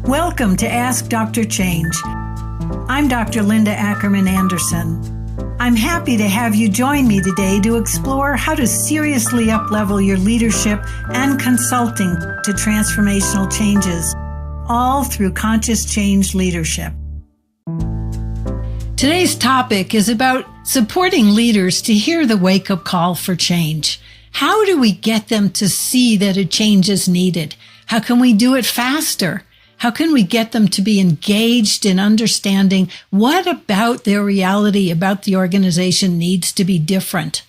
Welcome to Ask Dr. Change. I'm Dr. Linda Ackerman Anderson. I'm happy to have you join me today to explore how to seriously uplevel your leadership and consulting to transformational changes, all through conscious change leadership. Today's topic is about supporting leaders to hear the wake-up call for change. How do we get them to see that a change is needed? How can we do it faster? How can we get them to be engaged in understanding what about their reality, about the organization needs to be different?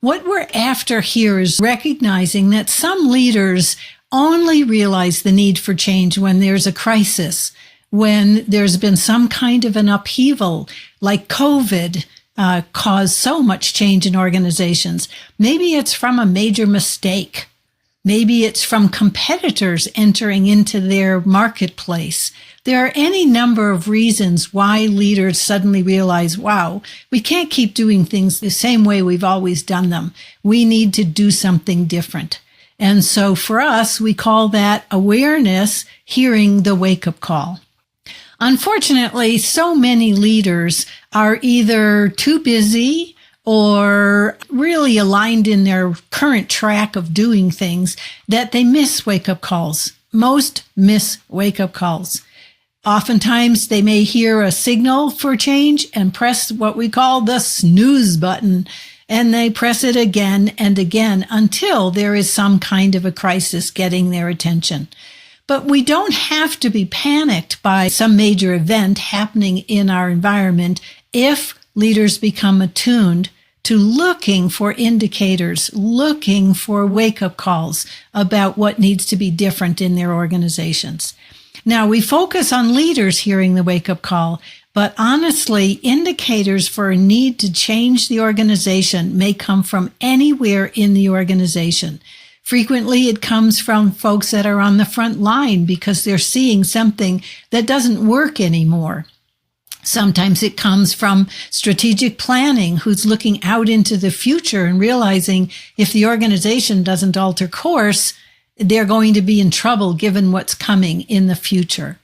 What we're after here is recognizing that some leaders only realize the need for change when there's a crisis, when there's been some kind of an upheaval, like COVID caused so much change in organizations. Maybe it's from a major mistake. Maybe it's from competitors entering into their marketplace. There are any number of reasons why leaders suddenly realize, wow, we can't keep doing things the same way we've always done them. We need to do something different. And so for us, we call that awareness, hearing the wake-up call. Unfortunately, so many leaders are either too busy or really aligned in their current track of doing things that they miss wake-up calls. Most miss wake-up calls. Oftentimes, they may hear a signal for change and press what we call the snooze button, and they press it again and again until there is some kind of a crisis getting their attention. But we don't have to be panicked by some major event happening in our environment if leaders become attuned to looking for indicators, looking for wake-up calls about what needs to be different in their organizations. Now, we focus on leaders hearing the wake-up call, but honestly, indicators for a need to change the organization may come from anywhere in the organization. Frequently, it comes from folks that are on the front line because they're seeing something that doesn't work anymore. Sometimes it comes from strategic planning, who's looking out into the future and realizing if the organization doesn't alter course, they're going to be in trouble given what's coming in the future.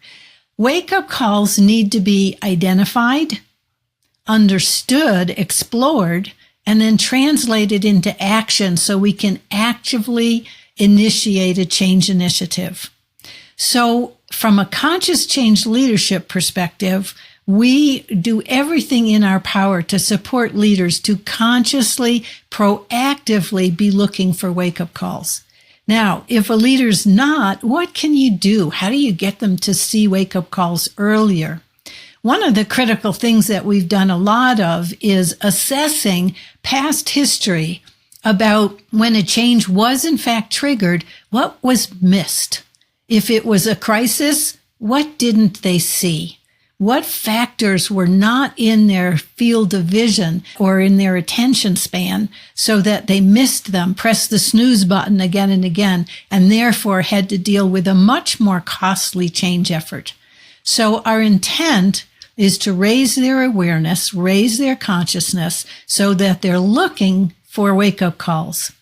Wake-up calls need to be identified, understood, explored, and then translated into action so we can actively initiate a change initiative. So from a conscious change leadership perspective, we do everything in our power to support leaders to consciously, proactively be looking for wake-up calls. Now, if a leader's not, what can you do? How do you get them to see wake-up calls earlier? One of the critical things that we've done a lot of is assessing past history about when a change was in fact triggered, what was missed? If it was a crisis, what didn't they see? What factors were not in their field of vision or in their attention span so that they missed them, pressed the snooze button again and again, and therefore had to deal with a much more costly change effort? So our intent is to raise their awareness, raise their consciousness so that they're looking for wake-up calls.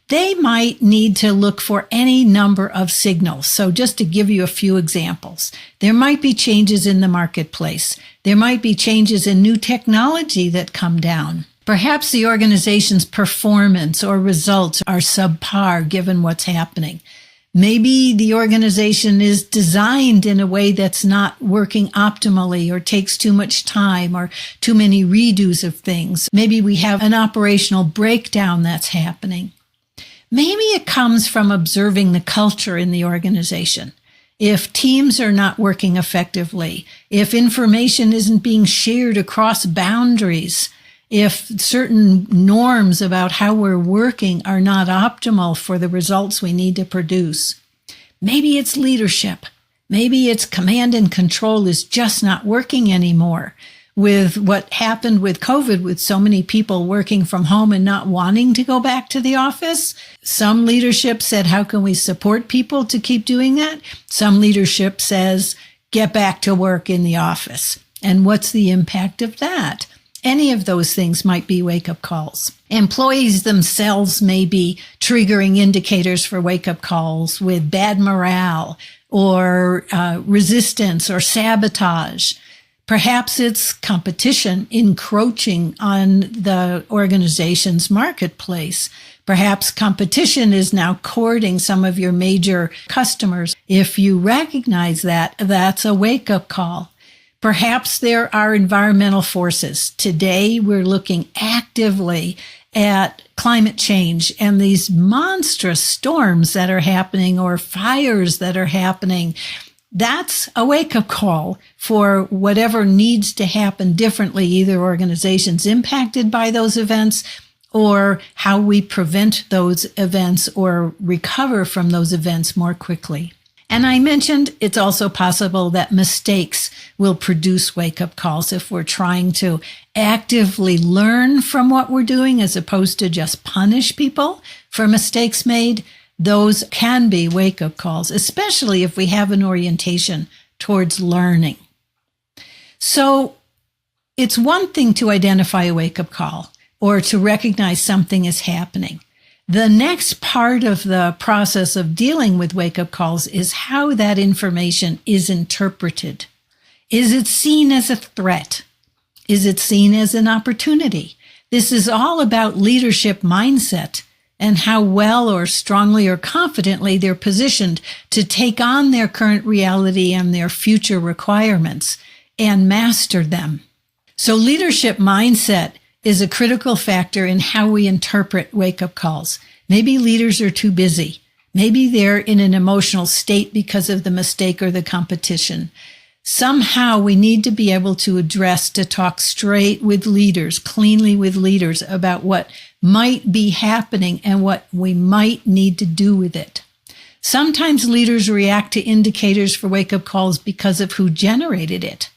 They might need to look for any number of signals. So just to give you a few examples, there might be changes in the marketplace. There might be changes in new technology that come down. Perhaps the organization's performance or results are subpar given what's happening. Maybe the organization is designed in a way that's not working optimally or takes too much time or too many redos of things. Maybe we have an operational breakdown that's happening. Maybe it comes from observing the culture in the organization. If teams are not working effectively, if information isn't being shared across boundaries, if certain norms about how we're working are not optimal for the results we need to produce. Maybe it's leadership. Maybe it's command and control is just not working anymore. With what happened with COVID, with so many people working from home and not wanting to go back to the office, some leadership said, how can we support people to keep doing that? Some leadership says, get back to work in the office. And what's the impact of that? Any of those things might be wake-up calls. Employees themselves may be triggering indicators for wake-up calls with bad morale or resistance or sabotage. Perhaps it's competition encroaching on the organization's marketplace. Perhaps competition is now courting some of your major customers. If you recognize that, that's a wake-up call. Perhaps there are environmental forces. Today, we're looking actively at climate change and these monstrous storms that are happening or fires that are happening. That's a wake-up call for whatever needs to happen differently, either organizations impacted by those events or how we prevent those events or recover from those events more quickly. And I mentioned it's also possible that mistakes will produce wake-up calls if we're trying to actively learn from what we're doing as opposed to just punish people for mistakes made. Those can be wake-up calls, especially if we have an orientation towards learning. So it's one thing to identify a wake-up call or to recognize something is happening. The next part of the process of dealing with wake-up calls is how that information is interpreted. Is it seen as a threat? Is it seen as an opportunity? This is all about leadership mindset and how well or strongly or confidently they're positioned to take on their current reality and their future requirements and master them. So leadership mindset is a critical factor in how we interpret wake-up calls. Maybe leaders are too busy. Maybe they're in an emotional state because of the mistake or the competition. Somehow we need to be able to talk straight with leaders, cleanly with leaders about what might be happening and what we might need to do with it. Sometimes leaders react to indicators for wake-up calls because of who generated it.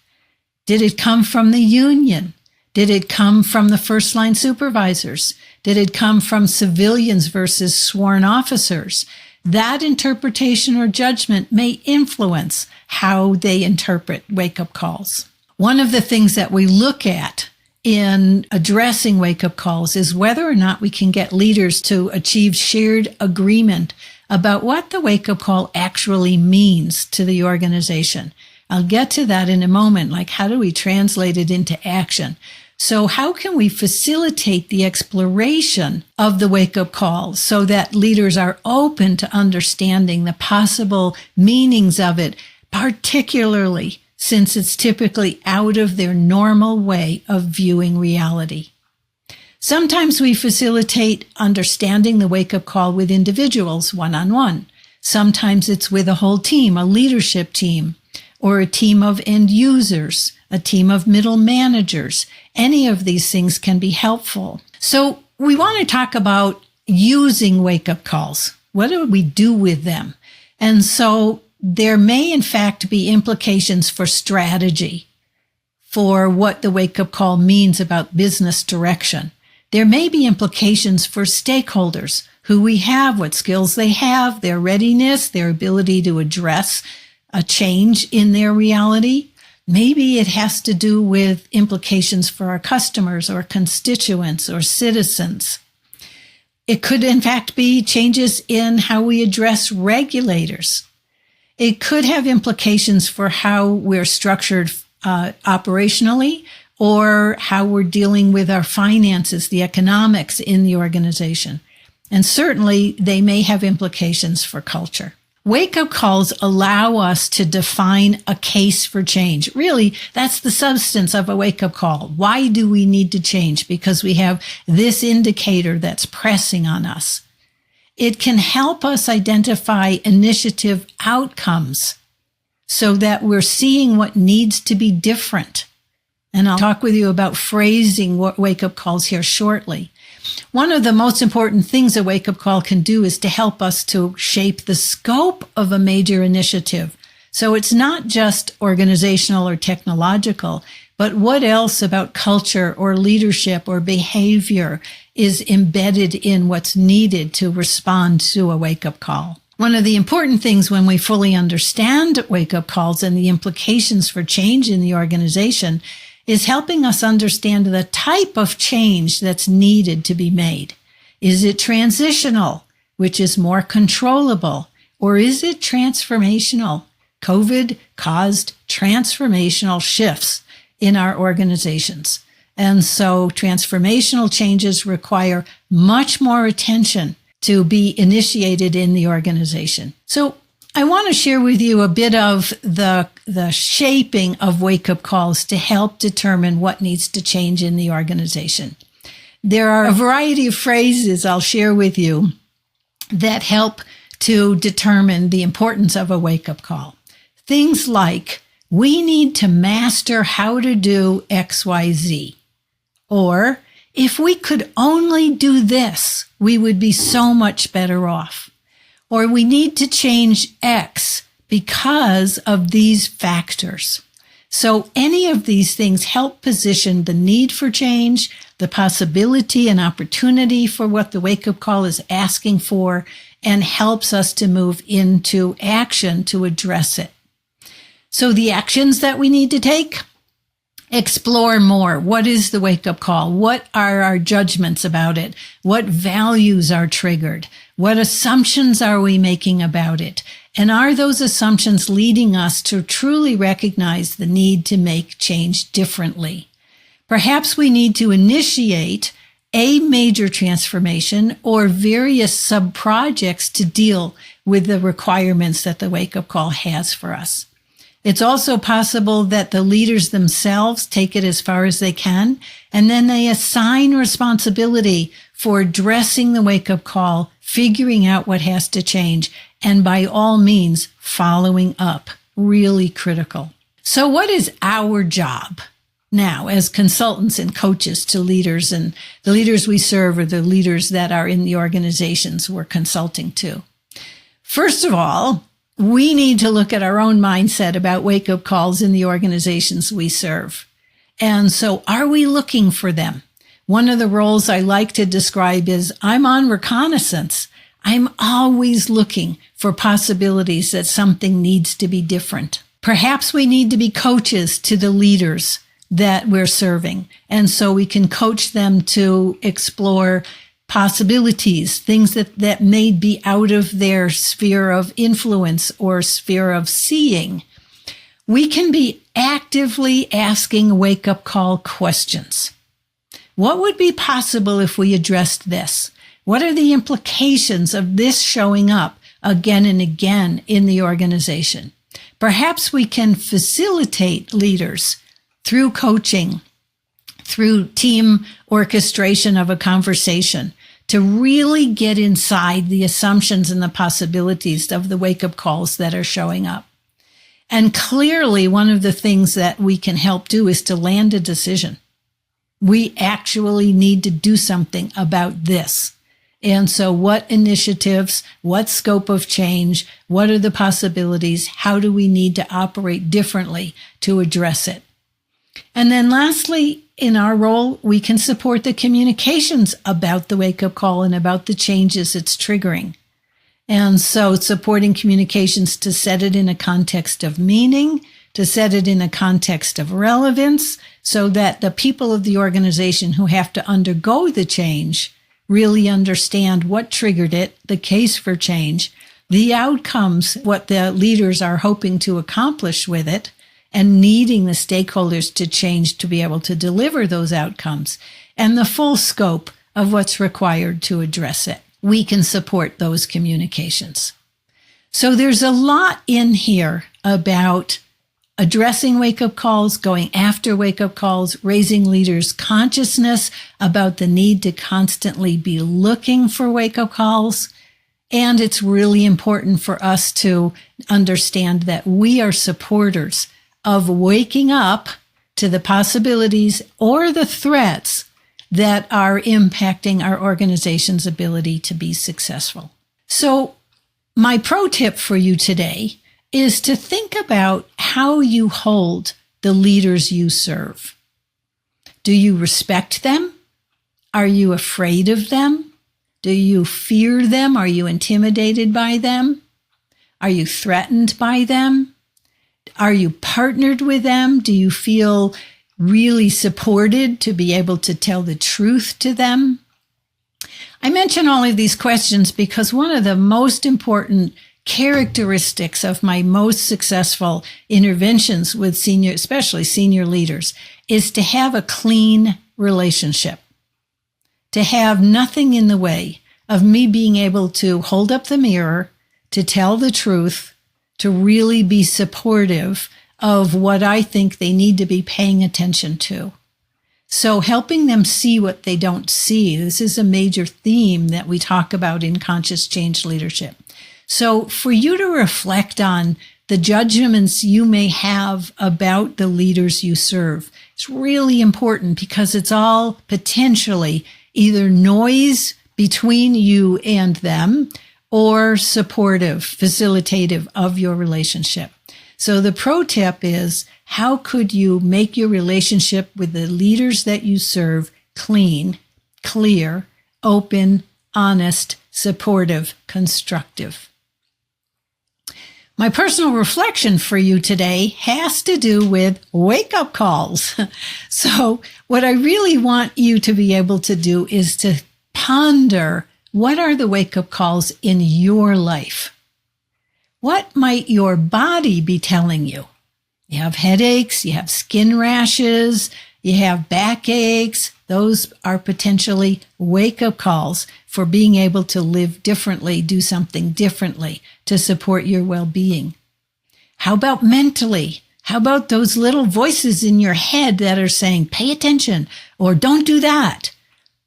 Did it come from the union? Did it come from the first-line supervisors? Did it come from civilians versus sworn officers? That interpretation or judgment may influence how they interpret wake-up calls. One of the things that we look at in addressing wake-up calls is whether or not we can get leaders to achieve shared agreement about what the wake-up call actually means to the organization. I'll get to that in a moment, like how do we translate it into action? So how can we facilitate the exploration of the wake-up call so that leaders are open to understanding the possible meanings of it, particularly since it's typically out of their normal way of viewing reality? Sometimes we facilitate understanding the wake-up call with individuals one-on-one. Sometimes it's with a whole team, a leadership team, or a team of end users, a team of middle managers. Any of these things can be helpful. So we want to talk about using wake-up calls. What do we do with them? And so there may, in fact, be implications for strategy, for what the wake-up call means about business direction. There may be implications for stakeholders, who we have, what skills they have, their readiness, their ability to address a change in their reality. Maybe it has to do with implications for our customers or constituents or citizens. It could, in fact, be changes in how we address regulators. It could have implications for how we're structured operationally or how we're dealing with our finances, the economics in the organization. And certainly, they may have implications for culture. Wake-up calls allow us to define a case for change. Really, that's the substance of a wake-up call. Why do we need to change? Because we have this indicator that's pressing on us. It can help us identify initiative outcomes so that we're seeing what needs to be different. And I'll talk with you about phrasing wake-up calls here shortly. One of the most important things a wake-up call can do is to help us to shape the scope of a major initiative. So it's not just organizational or technological, but what else about culture or leadership or behavior is embedded in what's needed to respond to a wake-up call. One of the important things when we fully understand wake-up calls and the implications for change in the organization is helping us understand the type of change that's needed to be made. Is it transitional, which is more controllable, or is it transformational? COVID caused transformational shifts in our organizations. And so transformational changes require much more attention to be initiated in the organization. So I want to share with you a bit of the shaping of wake-up calls to help determine what needs to change in the organization. There are a variety of phrases I'll share with you that help to determine the importance of a wake-up call. Things like, we need to master how to do XYZ. Or, if we could only do this, we would be so much better off. Or, we need to change X because of these factors. So any of these things help position the need for change, the possibility and opportunity for what the wake-up call is asking for, and helps us to move into action to address it. So the actions that we need to take: explore more. What is the wake-up call? What are our judgments about it? What values are triggered? What assumptions are we making about it? And are those assumptions leading us to truly recognize the need to make change differently? Perhaps we need to initiate a major transformation or various sub-projects to deal with the requirements that the wake-up call has for us. It's also possible that the leaders themselves take it as far as they can, and then they assign responsibility for addressing the wake-up call, figuring out what has to change, and by all means, following up. Really critical. So what is our job now as consultants and coaches to leaders, and the leaders we serve are the leaders that are in the organizations we're consulting to? First of all, we need to look at our own mindset about wake-up calls in the organizations we serve. And so are we looking for them? One of the roles I like to describe is I'm on reconnaissance. I'm always looking for possibilities that something needs to be different. Perhaps we need to be coaches to the leaders that we're serving. And so we can coach them to explore possibilities, things that may be out of their sphere of influence or sphere of seeing. We can be actively asking wake-up call questions. What would be possible if we addressed this? What are the implications of this showing up again and again in the organization? Perhaps we can facilitate leaders through coaching, through team orchestration of a conversation, to really get inside the assumptions and the possibilities of the wake-up calls that are showing up. And clearly, one of the things that we can help do is to land a decision. We actually need to do something about this. And so what initiatives, what scope of change, what are the possibilities? How do we need to operate differently to address it? And then lastly, in our role, we can support the communications about the wake-up call and about the changes it's triggering. And so supporting communications to set it in a context of meaning, to set it in a context of relevance, so that the people of the organization who have to undergo the change really understand what triggered it, the case for change, the outcomes, what the leaders are hoping to accomplish with it, and needing the stakeholders to change to be able to deliver those outcomes, and the full scope of what's required to address it. We can support those communications. So there's a lot in here about addressing wake-up calls, going after wake-up calls, raising leaders' consciousness about the need to constantly be looking for wake-up calls. And it's really important for us to understand that we are supporters of waking up to the possibilities or the threats that are impacting our organization's ability to be successful. So my pro tip for you today is to think about how you hold the leaders you serve. Do you respect them? Are you afraid of them? Do you fear them? Are you intimidated by them? Are you threatened by them? Are you partnered with them? Do you feel really supported to be able to tell the truth to them? I mention all of these questions because one of the most important characteristics of my most successful interventions with especially senior leaders, is to have a clean relationship, to have nothing in the way of me being able to hold up the mirror, to tell the truth, to really be supportive of what I think they need to be paying attention to. So helping them see what they don't see. This is a major theme that we talk about in conscious change leadership. So for you to reflect on the judgments you may have about the leaders you serve, it's really important because it's all potentially either noise between you and them or supportive, facilitative of your relationship. So the pro tip is, how could you make your relationship with the leaders that you serve clean, clear, open, honest, supportive, constructive? My personal reflection for you today has to do with wake-up calls. So what I really want you to be able to do is to ponder, what are the wake-up calls in your life? What might your body be telling you? You have headaches, you have skin rashes, you have backaches. Those are potentially wake-up calls for being able to live differently, do something differently to support your well-being. How about mentally? How about those little voices in your head that are saying, pay attention, or don't do that?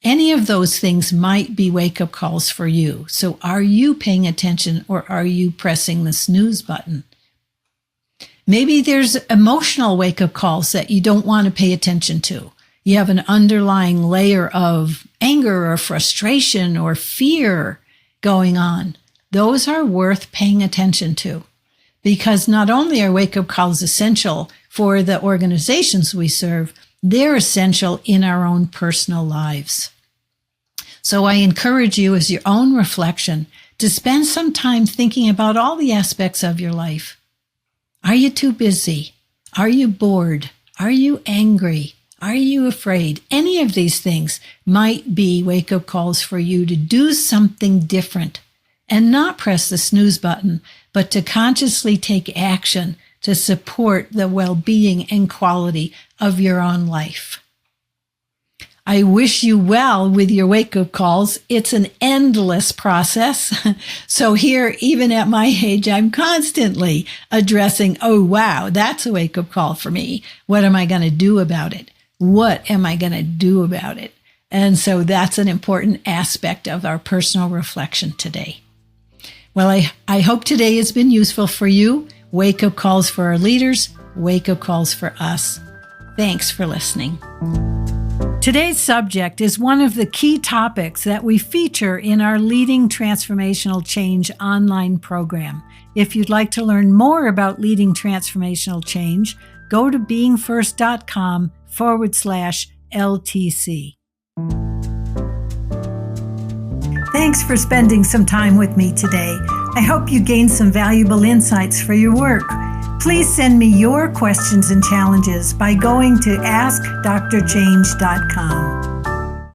Any of those things might be wake-up calls for you. So are you paying attention, or are you pressing the snooze button? Maybe there's emotional wake-up calls that you don't want to pay attention to. You have an underlying layer of anger or frustration or fear going on. Those are worth paying attention to, because not only are wake-up calls essential for the organizations we serve, they're essential in our own personal lives. So I encourage you, as your own reflection, to spend some time thinking about all the aspects of your life. Are you too busy? Are you bored? Are you angry? Are you afraid? Any of these things might be wake-up calls for you to do something different and not press the snooze button, but to consciously take action to support the well-being and quality of your own life. I wish you well with your wake-up calls. It's an endless process. So here, even at my age, I'm constantly addressing, oh, wow, that's a wake-up call for me. What am I going to do about it? What am I going to do about it? And so that's an important aspect of our personal reflection today. Well, I hope today has been useful for you. Wake-up calls for our leaders, wake-up calls for us. Thanks for listening. Today's subject is one of the key topics that we feature in our Leading Transformational Change online program. If you'd like to learn more about leading transformational change, go to beingfirst.com/LTC. Thanks for spending some time with me today. I hope you gained some valuable insights for your work. Please send me your questions and challenges by going to askdrchange.com.